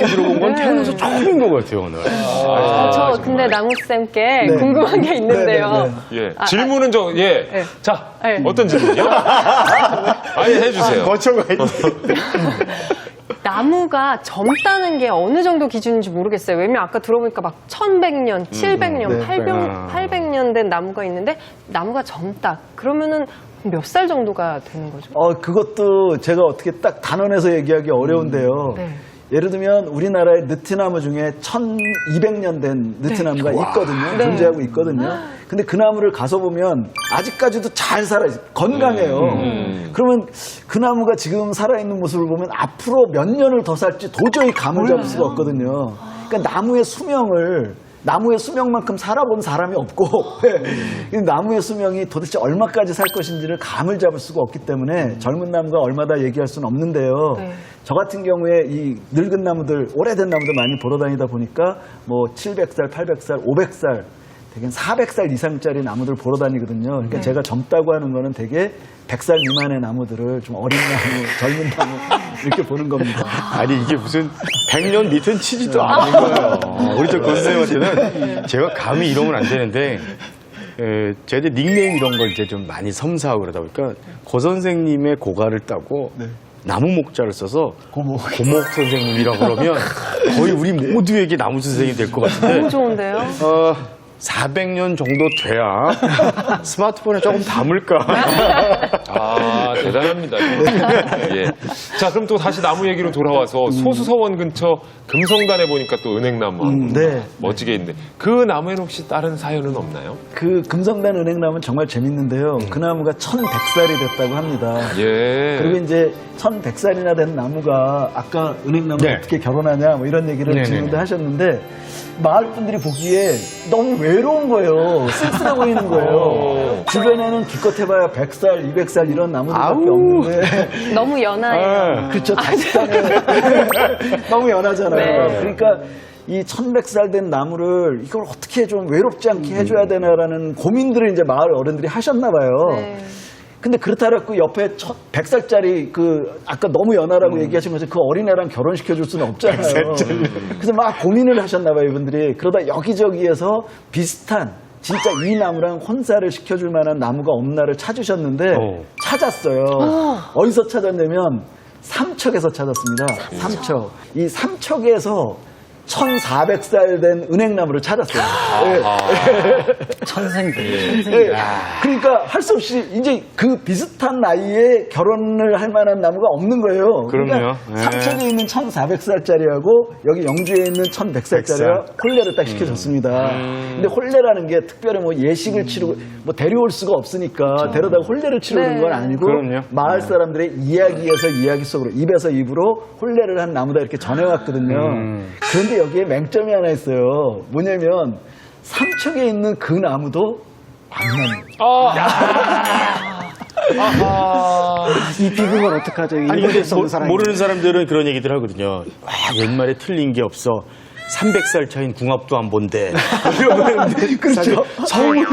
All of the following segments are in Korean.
들어본 건 태어나서 처음인 것 같아요, 오늘. 저 근데 나무쌤께 궁금한 게 있는데요. 예. 질문은 자, 네. 어떤 질문이요? 아예 해주세요. 거쳐가 있네. 나무가 젊다는 게 어느 정도 기준인지 모르겠어요. 왜냐면 아까 들어보니까 막 1100년, 700년, 800년 된 나무가 있는데 나무가 젊다. 그러면은 몇 살 정도가 되는 거죠? 그것도 제가 어떻게 딱 단언해서 얘기하기 어려운데요. 네. 예를 들면 우리나라의 느티나무 중에 1200년 된 느티나무가 있거든요. 존재하고 있거든요. 근데 그 나무를 가서 보면 아직까지도 잘 살아있어요. 건강해요. 그러면 그 나무가 지금 살아있는 모습을 보면 앞으로 몇 년을 더 살지 도저히 감을 잡을 수가 없거든요. 그러니까 나무의 수명만큼 살아본 사람이 없고 나무의 수명이 도대체 얼마까지 살 것인지를 감을 잡을 수가 없기 때문에 젊은 나무가 얼마다 얘기할 수는 없는데요. 저 같은 경우에 이 늙은 나무들, 오래된 나무들 많이 보러 다니다 보니까 뭐 700살, 800살, 500살, 되게 400살 이상짜리 나무들 보러 다니거든요. 그러니까 제가 젊다고 하는 거는 되게 100살 미만의 나무들을 좀 어린 나무, 젊은 나무 이렇게 보는 겁니다. 아니 이게 무슨 100년 밑은 치지도 않은 거예요. 우리 저 권선생님한테는 제가 감히 이러면 안 되는데 제가 닉네임 이런 걸 이제 좀 많이 섬세하고 그러다 보니까 고 선생님의 고가를 따고 나무 목자를 써서 고목 선생님이라고 그러면 거의 우리 모두에게 나무 선생님이 될 것 같은데 너무 좋은데요? 400년 정도 돼야 스마트폰에 조금 담을까. 대단합니다. 예. 자, 그럼 또 다시 나무 얘기로 돌아와서 소수서원 근처 금성단에 보니까 또 은행나무 멋지게 있는데 그 나무에는 혹시 다른 사연은 없나요? 그 금성단 은행나무는 정말 재밌는데요. 그 나무가 1100살이 됐다고 합니다. 예. 그리고 이제 1100살이나 된 나무가 아까 은행나무 어떻게 결혼하냐 뭐 이런 얘기를 질문도 하셨는데 마을 분들이 보기에 너무 외로운 거예요. 쓸쓸해 보이는 거예요. 주변에는 기껏 해봐야 100살, 200살 이런 나무들밖에 없는데 너무 연하예요. 그렇죠. 자칫하면 너무 연하잖아요. 그러니까 이 1100살 된 나무를 이걸 어떻게 좀 외롭지 않게 해줘야 되나라는 고민들을 이제 마을 어른들이 하셨나 봐요. 근데 그렇다고 옆에 100살짜리 아까 너무 연하라고 얘기하신 것처럼 그 어린애랑 결혼시켜줄 수는 없잖아요. 그래서 막 고민을 하셨나 봐요, 이분들이. 그러다 여기저기에서 비슷한 진짜 이 나무랑 혼사를 시켜줄 만한 나무가 없나를 찾으셨는데 찾았어요. 어디서 찾았냐면 삼척에서 찾았습니다. 삼척. 이 삼척에서 1400살 된 은행나무를 찾았어요. 천생들. 그러니까 할 수 없이 이제 그 비슷한 나이에 결혼을 할 만한 나무가 없는 거예요. 그러니까 삼척에 있는 1400살짜리하고 여기 영주에 있는 1100살짜리가 혼례를 딱 시켜줬습니다. 근데 혼례라는 게 특별히 뭐 예식을 치르고 뭐 데려올 수가 없으니까 데려다가 혼례를 치르는 건 아니고 마을 사람들의 이야기에서 이야기 속으로 입에서 입으로 혼례를 한 나무다 이렇게 전해왔거든요. 그런데 여기에 맹점이 하나 있어요. 뭐냐면 삼척에 있는 그 나무도 암나무. 이 비극을 어떡하죠? 아니 근데 모르는 사람들은 그런 얘기들 하거든요. 옛말에 틀린 게 없어. 300살 차인 궁합도 안 본대. 그렇죠. 성을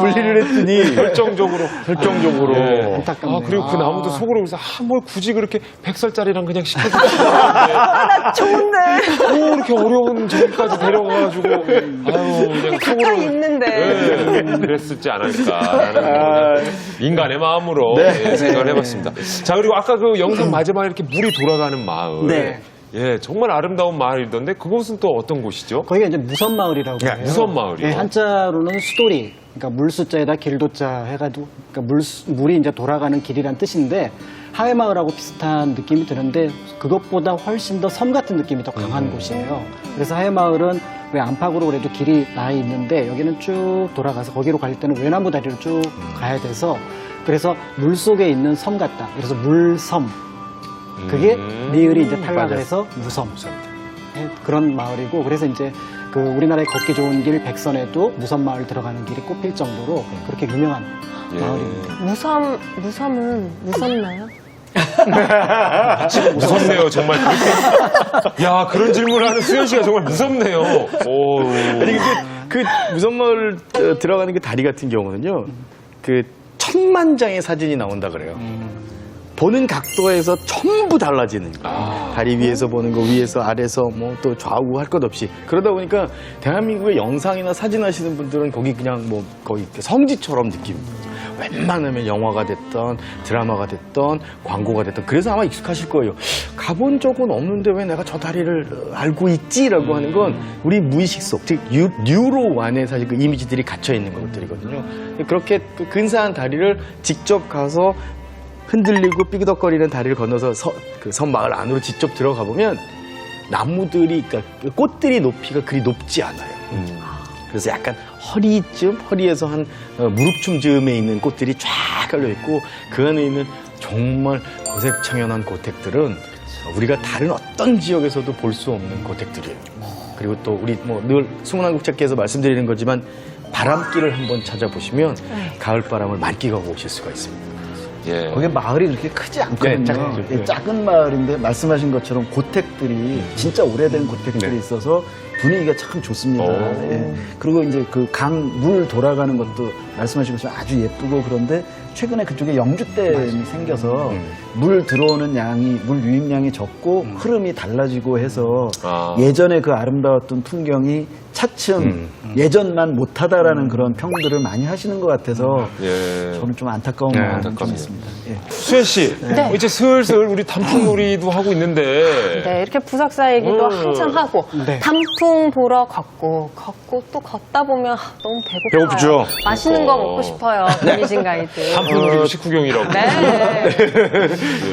분리를 했더니 결정적으로. 안타깝네요. 그리고 그 나무도 속으로 그래서 뭘 굳이 그렇게 100살짜리랑 그냥 시켜주지. 나 좋은데. 이렇게 어려운 저기까지 데려가가지고 그냥 가까이 있는데. 그랬을지 않을까라는 인간의 마음으로 생각을 해봤습니다. 자, 그리고 아까 그 영상 마지막에 이렇게 물이 돌아가는 마을. 예, 정말 아름다운 마을이던데 그곳은 또 어떤 곳이죠? 거기가 이제 무선마을이라고 해요. 무선마을이요? 네, 한자로는 수도리, 그러니까 물수자에다 길도자 해가지고 그러니까 물이 이제 돌아가는 길이란 뜻인데 하회마을하고 비슷한 느낌이 드는데 그것보다 훨씬 더 섬 같은 느낌이 더 강한 곳이에요. 그래서 하회마을은 왜 안팎으로 그래도 길이 나 있는데 여기는 쭉 돌아가서 거기로 갈 때는 외나무 다리를 쭉 가야 돼서 그래서 물 속에 있는 섬 같다. 그래서 물섬. 그게 리을이 이제 탈락을 해서 무섬. 그런 마을이고 그래서 이제 그 우리나라에 걷기 좋은 길 백선에도 무섬 마을 들어가는 길이 꼽힐 정도로 그렇게 유명한 마을입니다. 무섬은 무섭나요? 무섭네요, 정말. 야, 그런 질문을 하는 수현 씨가 정말 무섭네요. 아니 그 무선마을 들어가는 그 다리 같은 경우는요. 그 1000만 장의 사진이 나온다 그래요. 보는 각도에서 전부 달라지는 거예요. 다리 위에서 보는 거, 위에서, 아래서, 뭐 또 좌우 할 것 없이. 그러다 보니까 대한민국의 영상이나 사진 하시는 분들은 거기 그냥 뭐 거의 성지처럼 느낍니다. 웬만하면 영화가 됐던 드라마가 됐던 광고가 됐던 그래서 아마 익숙하실 거예요. 가본 적은 없는데 왜 내가 저 다리를 알고 있지라고 하는 건 우리 무의식 속, 즉 뉴로 안에 사실 그 이미지들이 갇혀 있는 것들이거든요. 그렇게 그 근사한 다리를 직접 가서 흔들리고 삐그덕거리는 다리를 건너서 그 섬마을 안으로 직접 들어가 보면 나무들이, 그러니까 꽃들이 높이가 그리 높지 않아요. 그래서 약간 허리에서 한 무릎춤쯤에 있는 꽃들이 쫙 깔려있고 그 안에 있는 정말 고색창연한 고택들은 우리가 다른 어떤 지역에서도 볼 수 없는 고택들이에요. 그리고 또 우리 뭐 늘 승훈한국책께서 말씀드리는 거지만 바람길을 한번 찾아보시면 가을바람을 만끽하고 오실 수가 있습니다. 예. 거기 마을이 그렇게 크지 않거든요. 네, 작죠. 예, 작은 마을인데 말씀하신 것처럼 고택들이 진짜 오래된 고택들이 네. 있어서 분위기가 참 좋습니다. 예. 그리고 이제 그 강 물 돌아가는 것도 말씀하신 것처럼 아주 예쁘고 그런데 최근에 그쪽에 영주댐이 생겨서 물 들어오는 양이, 물 유입량이 적고 흐름이 달라지고 해서 예전에 그 아름다웠던 풍경이 차츰 예전만 못하다라는 그런 평들을 많이 하시는 것 같아서 예. 저는 좀 안타까운 마음이 좀 있습니다. 예. 수현 씨, 이제 슬슬 우리 단풍놀이도 하고 있는데. 네, 이렇게 부석사 얘기도 한참 하고 네. 단풍 보러 걷고 또 걷다 보면 너무 배고파요. 배고프죠? 맛있는 거 먹고 싶어요. 김희진 가이드. 단풍놀이도 식후경이라고. 네.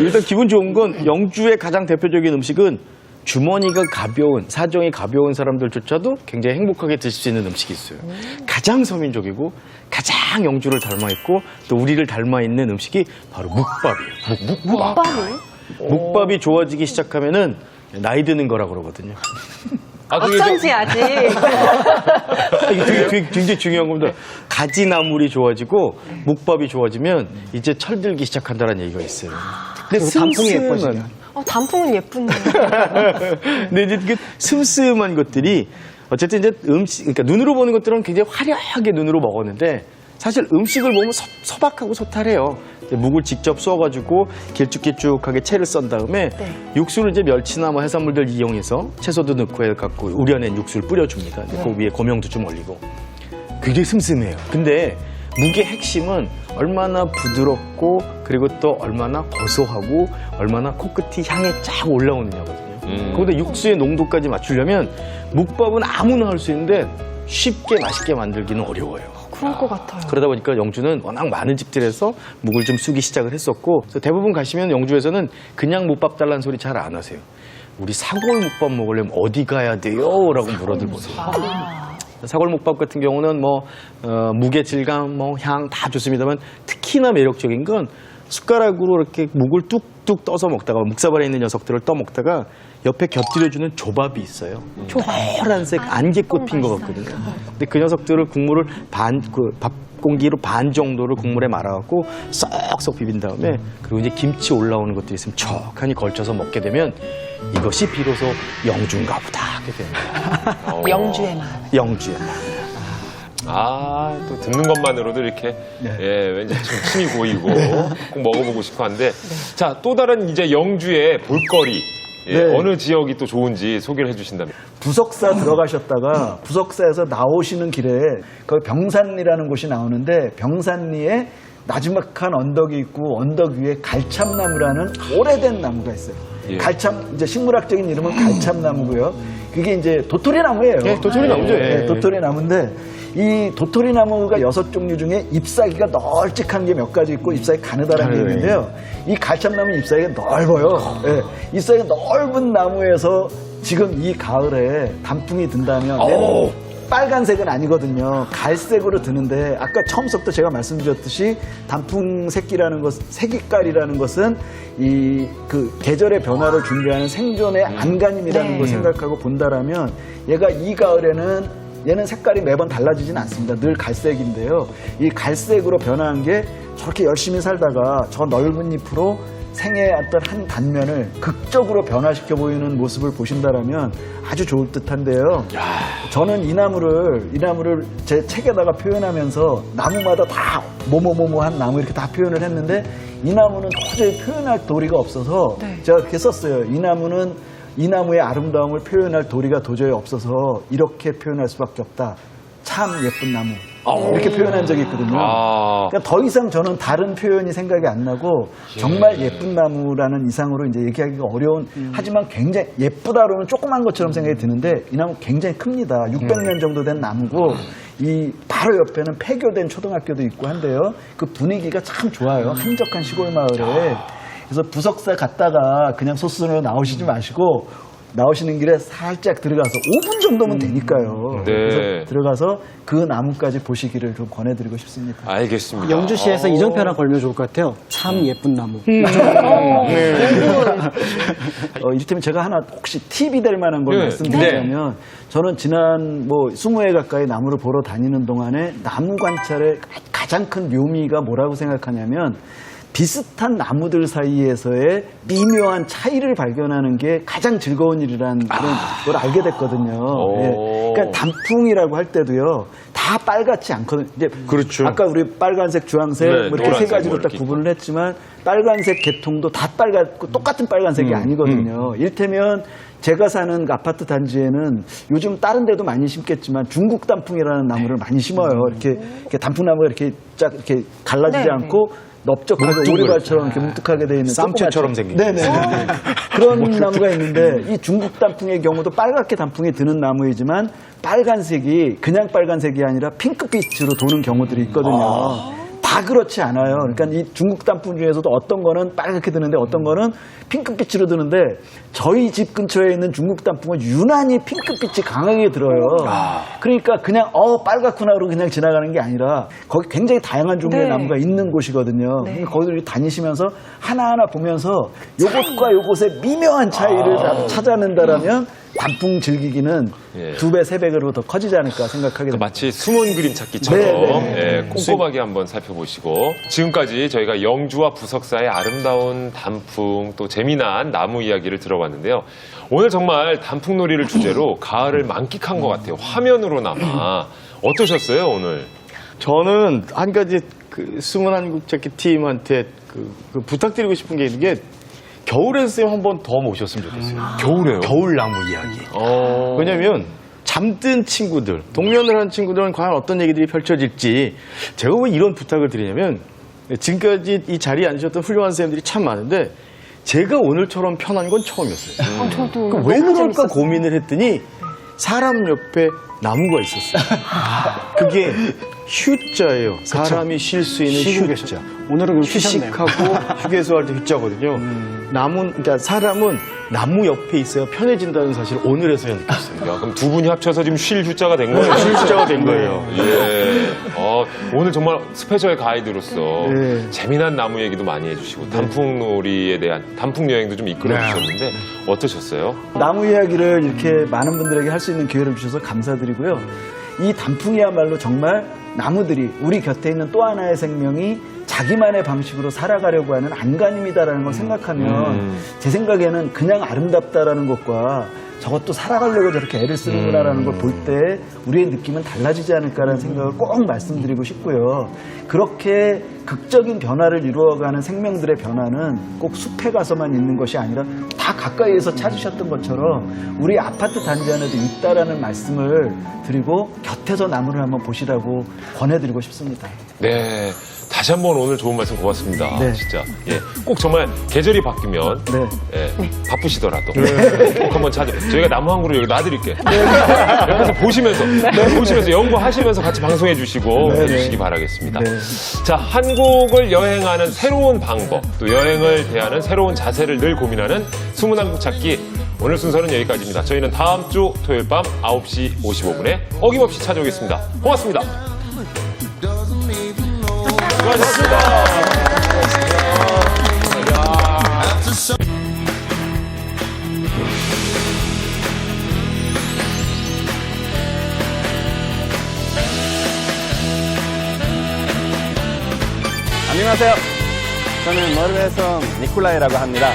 일단 기분 좋은 건 영주의 가장 대표적인 음식은 주머니가 가벼운, 사정이 가벼운 사람들조차도 굉장히 행복하게 드실 수 있는 음식이 있어요. 가장 서민적이고 가장 영주를 닮아있고 또 우리를 닮아있는 음식이 바로 묵밥이에요. 묵밥이? 묵밥이 좋아지기 시작하면은 나이 드는 거라고 그러거든요. 어쩐지 아직. 이게 굉장히 중요한 겁니다. 가지나물이 좋아지고 묵밥이 좋아지면 이제 철들기 시작한다는 얘기가 있어요. 근데 그리고 단풍이 예뻐지면. 단풍은 예쁜데. 근데 이제 그 슴슴한 것들이 어쨌든 이제 그러니까 눈으로 보는 것들은 굉장히 화려하게 눈으로 먹었는데 사실 음식을 보면 소박하고 소탈해요. 묵을 직접 쏘가지고 길쭉길쭉하게 채를 썬 다음에 육수를 이제 멸치나 뭐 해산물들 이용해서 채소도 넣고 해갖고 우려낸 육수를 뿌려줍니다. 그 위에 고명도 좀 올리고 굉장히 슴슴해요. 근데 묵의 핵심은 얼마나 부드럽고 그리고 또 얼마나 고소하고 얼마나 코끝이 향에 쫙 올라오느냐거든요. 거기다 육수의 농도까지 맞추려면 묵밥은 아무나 할 수 있는데 쉽게 맛있게 만들기는 어려워요. 그럴 것 같아요. 그러다 보니까 영주는 워낙 많은 집들에서 묵을 좀 쓰기 시작을 했었고 그래서 대부분 가시면 영주에서는 그냥 묵밥 달라는 소리 잘 안 하세요. 우리 사골묵밥 먹으려면 어디 가야 돼요? 라고 물어들 보세요. 사골묵밥 같은 경우는 뭐 묵의 질감, 뭐 향 다 좋습니다만 특히나 매력적인 건 숟가락으로 이렇게 묵을 뚝뚝 떠서 먹다가 묵사발에 있는 녀석들을 떠 먹다가 옆에 곁들여주는 조밥이 있어요. 노란색 안개꽃 핀 것 같거든요. 근데 그 녀석들을 국물을 밥 공기로 반 정도를 국물에 말아갖고 쏙쏙 비빈 다음에 그리고 이제 김치 올라오는 것들이 있으면 척하니 걸쳐서 먹게 되면 이것이 비로소 영주인가 보다 하게 됩니다. 영주의 맛. 영주의 맛. 또 듣는 것만으로도 이렇게, 예, 왠지 좀 침이 고이고, 꼭 먹어보고 싶어 하는데. 자, 또 다른 이제 영주의 볼거리. 예, 네. 어느 지역이 또 좋은지 소개를 해주신다면. 부석사 들어가셨다가 부석사에서 나오시는 길에 거기 병산리라는 곳이 나오는데 병산리에 나지막한 언덕이 있고 언덕 위에 갈참나무라는 오래된 나무가 있어요. 예. 갈참, 이제 식물학적인 이름은 갈참나무고요. 그게 이제 도토리나무예요. 네, 도토리나무죠. 네, 도토리나무인데 이 도토리나무가 6종류 중에 잎사귀가 널찍한 게 몇 가지 있고 잎사귀 가느다란 게 있는데요. 이 갈참나무 잎사귀가 넓어요. 네, 잎사귀가 넓은 나무에서 지금 이 가을에 단풍이 든다면 얘는 빨간색은 아니거든요. 갈색으로 드는데 아까 처음부터 제가 말씀드렸듯이 단풍 새끼라는 것, 색깔이라는 것은 이 그 계절의 변화를 준비하는 생존의 안간힘이라는 걸 생각하고 본다라면 얘가 이 가을에는 얘는 색깔이 매번 달라지진 않습니다. 늘 갈색인데요. 이 갈색으로 변화한 게 저렇게 열심히 살다가 저 넓은 잎으로 생의 어떤 한 단면을 극적으로 변화시켜 보이는 모습을 보신다라면 아주 좋을 듯한데요. 저는 이 나무를 제 책에다가 표현하면서 나무마다 다 뭐뭐뭐뭐한 나무 이렇게 다 표현을 했는데 이 나무는 도저히 표현할 도리가 없어서 제가 그렇게 썼어요. 이 나무의 아름다움을 표현할 도리가 도저히 없어서 이렇게 표현할 수밖에 없다. 참 예쁜 나무. 이렇게 표현한 적이 있거든요. 그러니까 더 이상 저는 다른 표현이 생각이 안 나고 정말 예쁜 나무라는 이상으로 이제 얘기하기가 어려운 하지만 굉장히 예쁘다로는 조그만 것처럼 생각이 드는데 이 나무 굉장히 큽니다. 600년 정도 된 나무고 이 바로 옆에는 폐교된 초등학교도 있고 한데요. 그 분위기가 참 좋아요. 한적한 시골 마을에. 그래서 부석사 갔다가 그냥 소순으로 나오시지 마시고 나오시는 길에 살짝 들어가서 5분 정도면 되니까요. 네. 그래서 들어가서 그 나무까지 보시기를 좀 권해드리고 싶습니다. 알겠습니다. 영주시에서 이정표 하나 걸면 좋을 것 같아요. 참 예쁜 나무. 이를테면 제가 하나 혹시 팁이 될 만한 걸 네. 말씀드리자면 저는 지난 20회 가까이 나무를 보러 다니는 동안에 나무 관찰의 가장 큰 묘미가 뭐라고 생각하냐면 비슷한 나무들 사이에서의 미묘한 차이를 발견하는 게 가장 즐거운 일이라는 그런 걸 알게 됐거든요. 예. 그러니까 단풍이라고 할 때도요, 다 빨갛지 않거든요. 이제 그렇죠. 아까 우리 빨간색, 주황색 네, 뭐 이렇게 세 노란색 가지로 뭐 딱 이렇게 구분을 했지만 빨간색 계통도 다 빨갛고 똑같은 빨간색이 아니거든요. 이를테면 제가 사는 그 아파트 단지에는 요즘 다른 데도 많이 심겠지만 중국 단풍이라는 나무를 많이 심어요. 이렇게 단풍나무가 이렇게 쫙 이렇게 갈라지지 네, 않고 넓적하게 오리발처럼 이렇게 뭉툭하게 되어 있는 쌈채처럼 생긴 네네 그런 나무가 있는데 이 중국 단풍의 경우도 빨갛게 단풍이 드는 나무이지만 빨간색이 그냥 빨간색이 아니라 핑크빛으로 도는 경우들이 있거든요. 다 그렇지 않아요. 그러니까 이 중국 단풍 중에서도 어떤 거는 빨갛게 드는데 어떤 거는 핑크빛으로 드는데 저희 집 근처에 있는 중국 단풍은 유난히 핑크빛이 강하게 들어요. 그러니까 그냥 빨갛구나 그러고 그냥 지나가는 게 아니라 거기 굉장히 다양한 종류의 네. 나무가 있는 곳이거든요. 그러니까 거기를 다니시면서 하나하나 보면서 요것과 요것의 미묘한 차이를 다 찾아낸다라면 단풍 즐기기는 예. 2배, 3배로 더 커지지 않을까 생각하게 됩니다. 마치 숨은 그림 찾기처럼 네. 예, 꼼꼼하게 한번 살펴보시고 지금까지 저희가 영주와 부석사의 아름다운 단풍 또 재미난 나무 이야기를 들어봤는데요. 오늘 정말 단풍놀이를 주제로 가을을 만끽한 것 같아요. 화면으로나마 어떠셨어요 오늘? 저는 한 가지 그 숨은 한국찾기 팀한테 그 부탁드리고 싶은 게 있는 게 겨울에 선생님 한 번 더 모셨으면 좋겠어요. 겨울에요? 겨울나무 이야기. 왜냐면 잠든 친구들, 동면을 한 친구들은 과연 어떤 얘기들이 펼쳐질지 제가 왜 이런 부탁을 드리냐면 지금까지 이 자리에 앉으셨던 훌륭한 선생님들이 참 많은데 제가 오늘처럼 편한 건 처음이었어요. 저도 왜 너무 그럴까 재밌었어요. 고민을 했더니 사람 옆에 나무가 있었어요. 그게 휴자예요. 사람이 쉴 수 있는 휴자. 오늘은 그럼 쉬셨네요. 휴식하고 휴게소 할 때 휴자거든요. 그러니까 사람은 나무 옆에 있어야 편해진다는 사실을 오늘에서야 느꼈어요. 야, 그럼 두 분이 합쳐서 지금 쉴 휴자가 된 거예요? 쉴 휴자가 된 거예요. 예. 오늘 정말 스페셜 가이드로서 네. 재미난 나무 얘기도 많이 해주시고 단풍놀이에 대한 단풍 여행도 좀 이끌어 주셨는데 어떠셨어요? 나무 이야기를 이렇게 많은 분들에게 할 수 있는 기회를 주셔서 감사드리고요. 이 단풍이야말로 정말 나무들이 우리 곁에 있는 또 하나의 생명이 자기만의 방식으로 살아가려고 하는 안간힘이다라는 걸 생각하면 제 생각에는 그냥 아름답다라는 것과 저것도 살아가려고 저렇게 애를 쓰는구나라는 걸 볼 때 우리의 느낌은 달라지지 않을까라는 생각을 꼭 말씀드리고 싶고요. 그렇게 극적인 변화를 이루어가는 생명들의 변화는 꼭 숲에 가서만 있는 것이 아니라 다 가까이에서 찾으셨던 것처럼 우리 아파트 단지 안에도 있다라는 말씀을 드리고 곁에서 나무를 한번 보시라고 권해드리고 싶습니다. 네. 다시 한번 오늘 좋은 말씀 고맙습니다. 네. 진짜. 예. 꼭 정말 계절이 바뀌면 네. 예, 바쁘시더라도 꼭 한번 저희가 나무 한 그루 여기 놔드릴게. 옆에서 보시면서 연구하시면서 같이 방송해 주시고 해주시기 바라겠습니다. 네. 자, 한국을 여행하는 새로운 방법, 또 여행을 대하는 새로운 자세를 늘 고민하는 숨은 한국 찾기. 오늘 순서는 여기까지입니다. 저희는 다음 주 토요일 밤 9시 55분에 어김없이 찾아오겠습니다. 고맙습니다. 안녕하세요. 저는 노르웨이에서 니콜라이라고 합니다.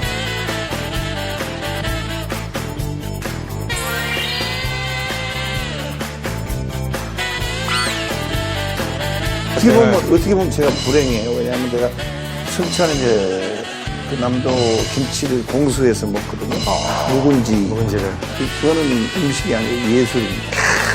어떻게 보면 제가 불행해요. 왜냐하면 내가 순천에 이제 그 남도 김치를 공수해서 먹거든요. 묵은지. 묵은지를. 그거는 음식이 아니고 예술입니다.